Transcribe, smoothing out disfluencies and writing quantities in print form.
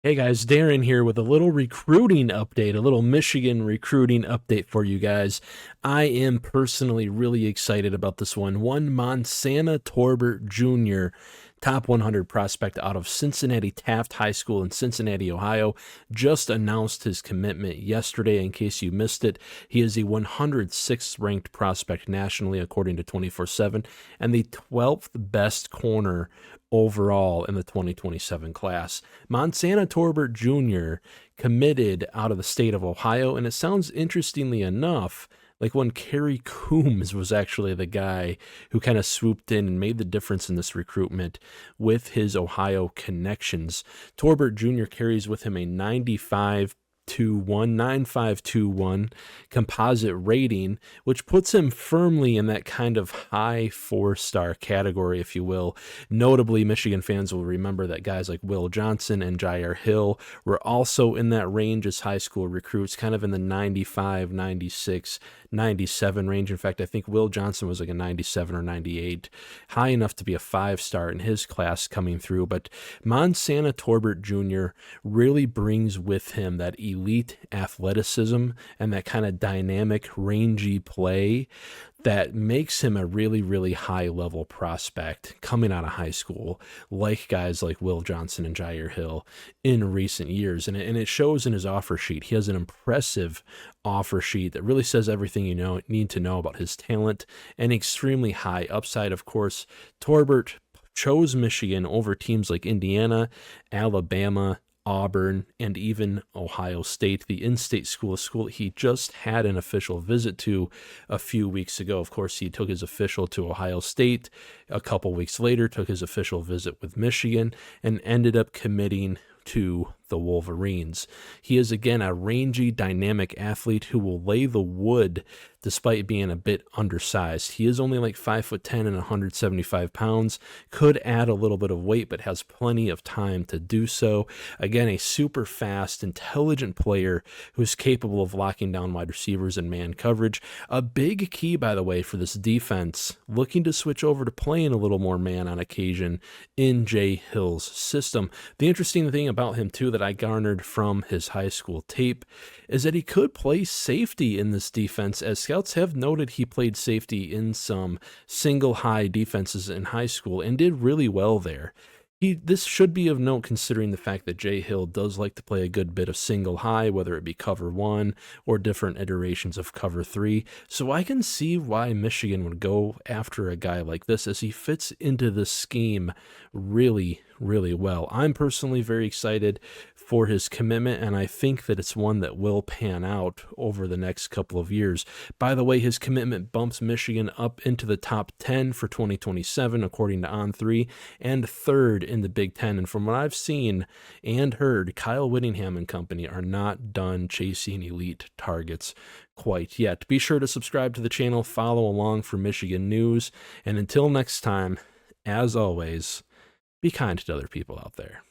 Hey guys, Darren here with a little recruiting update, a little Michigan recruiting update for you guys. I am personally really excited about this one. One Monsana Torbret Jr., top 100 prospect out of Cincinnati Taft High School in Cincinnati, Ohio, just announced his commitment yesterday. In case you missed it, he is the 106th ranked prospect nationally, according to 24/7, and the 12th best corner overall in the 2027 class. Monsana Torbret Jr. committed out of the state of Ohio, and it sounds interestingly enough like when Kerry Coombs was actually the guy who kind of swooped in and made the difference in this recruitment with his Ohio connections. Torbret Jr. carries with him a 9521 composite rating, which puts him firmly in that kind of high 4-star category, if you will. Notably, Michigan fans will remember that guys like Will Johnson and Jair Hill were also in that range as high school recruits, kind of in the 95, 96, 97 range. In fact, I think Will Johnson was like a 97 or 98, high enough to be a 5-star in his class coming through. But Monsana Torbret Jr. really brings with him that elite athleticism and that kind of dynamic, rangy play that makes him a really, really high level prospect coming out of high school, like guys like Will Johnson and Jair Hill in recent years. And it shows in his offer sheet. He has an impressive offer sheet that really says everything you need to know about his talent and extremely high upside. Of course, Torbert chose Michigan over teams like Indiana, Alabama, Auburn, and even Ohio State, the in-state school he just had an official visit to a few weeks ago. Of course, he took his official to Ohio State. A couple weeks later, took his official visit with Michigan and ended up committing to the Wolverines. He is again a rangy, dynamic athlete who will lay the wood despite being a bit undersized. He is only like 5'10" and 175 pounds, could add a little bit of weight, but has plenty of time to do so. Again, a super fast, intelligent player who's capable of locking down wide receivers and man coverage. A big key, by the way, for this defense, looking to switch over to playing a little more man on occasion in Jay Hill's system. The interesting thing about him, too, that I garnered from his high school tape is that he could play safety in this defense, as scouts have noted he played safety in some single high defenses in high school and did really well there. This should be of note considering the fact that Jay Hill does like to play a good bit of single high, whether it be cover 1 or different iterations of cover 3. So I can see why Michigan would go after a guy like this, as he fits into the scheme really, really well. I'm personally very excited for his commitment, and I think that it's one that will pan out over the next couple of years. By the way, his commitment bumps Michigan up into the top 10 for 2027, according to On3, and third in the Big Ten. And from what I've seen and heard, Kyle Whittingham and company are not done chasing elite targets quite yet. Be sure to subscribe to the channel, follow along for Michigan news, and until next time, as always, be kind to other people out there.